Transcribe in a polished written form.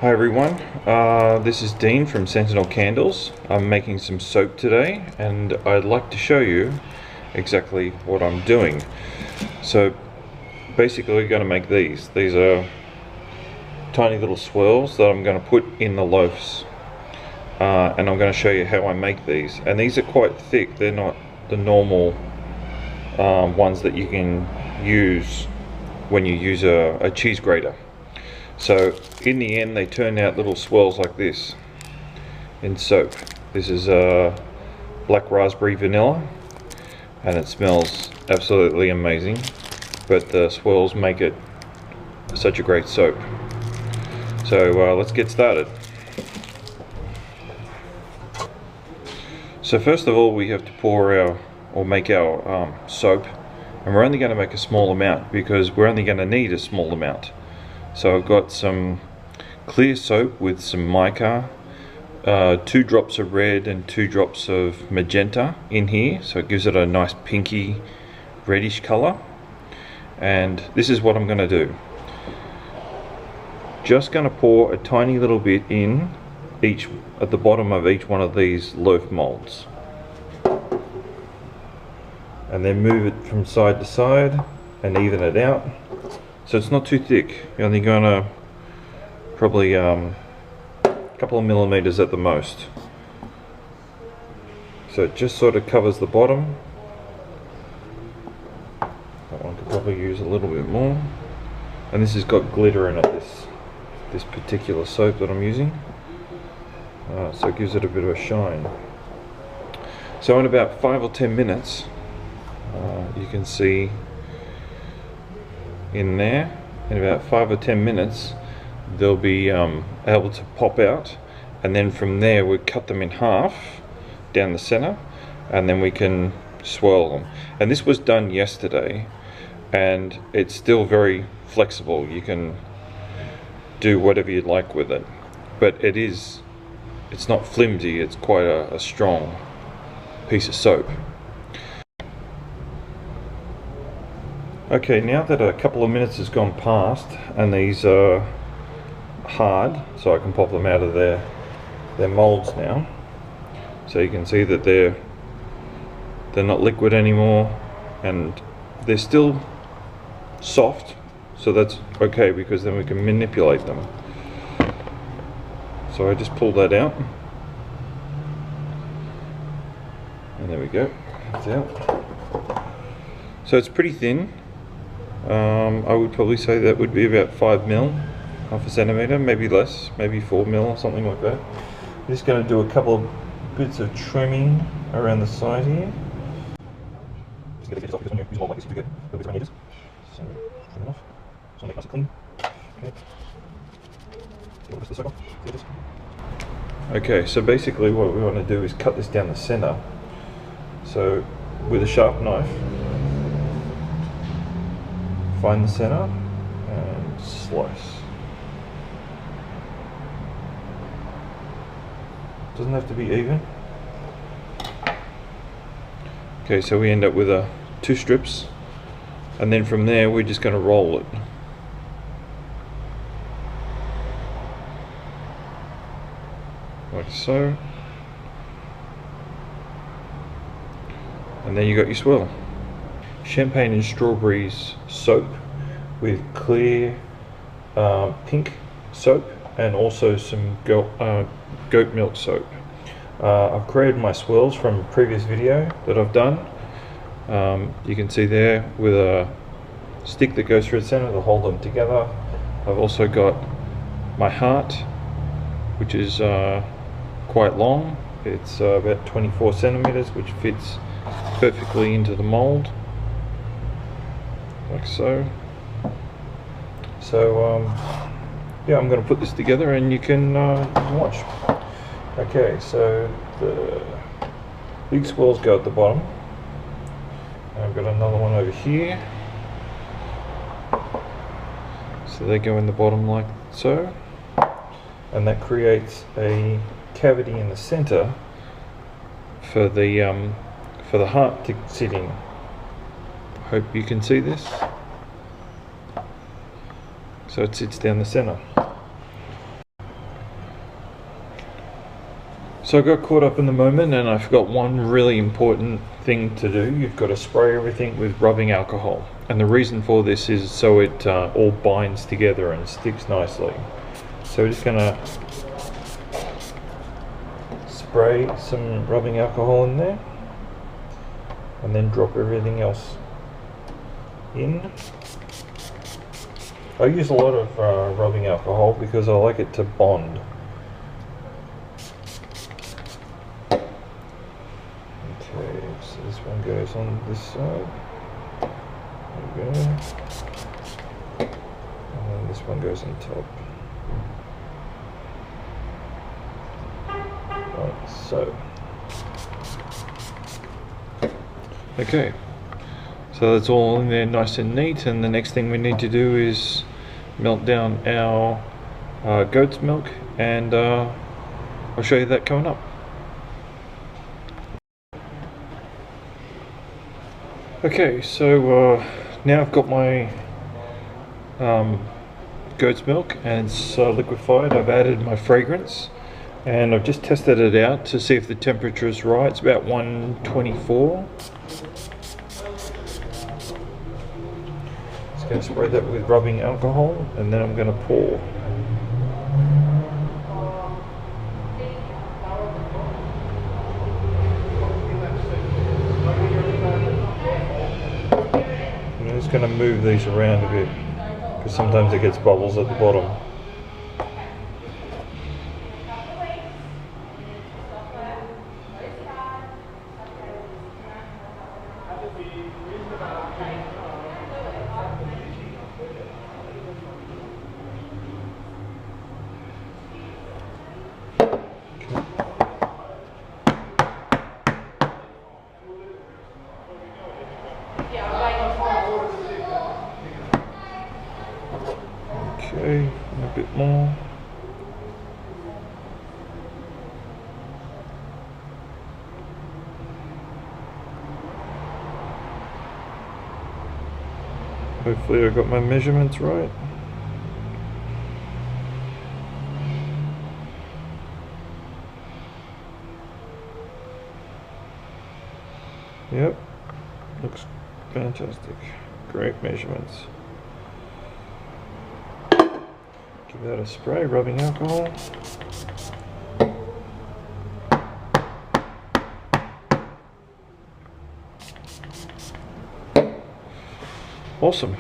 Hi everyone, this is Dean from Sentinel Candles. I'm making some soap today and I'd like to show you exactly what I'm doing. So basically we're going to make these. These are tiny little swirls that I'm going to put in the loaves, and I'm going to show you how I make these. And these are quite thick, they're not the normal ones that you can use when you use a cheese grater. So in the end they turn out little swirls like this in soap. This is black raspberry vanilla and it smells absolutely amazing, but the swirls make it such a great soap. So let's get started. So first of all we have to pour our, or make our soap, and we're only going to make a small amount because we're only going to need a small amount. So I've got some clear soap with some mica, 2 drops of red and 2 drops of magenta in here, so it gives it a nice pinky reddish color. And this is what I'm going to do. Just going to pour a tiny little bit in each, at the bottom of each one of these loaf molds, and then move it from side to side and even it out. So it's not too thick. You're only going to probably a couple of millimeters at the most. So it just sort of covers the bottom. That one could probably use a little bit more. And this has got glitter in it, this particular soap that I'm using. So it gives it a bit of a shine. So in about 5 or 10 minutes, you can see in there, in about 5 or 10 minutes they'll be able to pop out, and then from there we cut them in half down the center and then we can swirl them. And this was done yesterday and it's still very flexible. You can do whatever you'd like with it, but it's not flimsy, it's quite a strong piece of soap. Okay, now that a couple of minutes has gone past and these are hard, so I can pop them out of their molds now. So you can see that they're not liquid anymore and they're still soft, so that's okay because then we can manipulate them. So I just pulled that out and there we go, it's out. So it's pretty thin. I would probably say that would be about 5 mil, half a centimeter, maybe less, maybe 4 mil or something like that. I'm just going to do a couple of bits of trimming around the side here. Just going to get this off because when you use a mold like this, you do get little bits around the edges. So trim it off. So make it nice and clean. Okay. A little bit of the soap off. Okay, so basically what we want to do is cut this down the center. So with a sharp knife, find the center and slice. Doesn't have to be even. Okay, so we end up with 2 strips, and then from there we're just going to roll it. Like so. And then you got your swirl. Champagne and strawberries soap with clear pink soap and also some goat milk soap. I've created my swirls from a previous video that I've done. You can see there with a stick that goes through the center to hold them together. I've also got my heart, which is quite long. It's about 24 centimeters, which fits perfectly into the mold. Like so. So yeah, I'm going to put this together and you can watch. Okay, so the big swirls go at the bottom. And I've got another one over here. So they go in the bottom like so. And that creates a cavity in the center for the heart to sit in. Hope you can see this. So it sits down the center. So I got caught up in the moment and I forgot one really important thing to do. You've got to spray everything with rubbing alcohol. And the reason for this is so it all binds together and sticks nicely. So we're just going to spray some rubbing alcohol in there and then drop everything else in. I use a lot of rubbing alcohol because I like it to bond. Okay, so this one goes on this side. There we go. And then this one goes on top. Like so. Okay, so that's all in there nice and neat, and the next thing we need to do is melt down our goat's milk, and I'll show you that coming up. Okay, so now I've got my goat's milk and it's liquefied. I've added my fragrance and I've just tested it out to see if the temperature is right. It's about 124. Just going to spray that with rubbing alcohol and then I'm going to pour. I'm just going to move these around a bit because sometimes it gets bubbles at the bottom. Okay, a bit more. Hopefully I got my measurements right. Yep, looks fantastic. Great measurements. Give that a spray, rubbing alcohol. Awesome.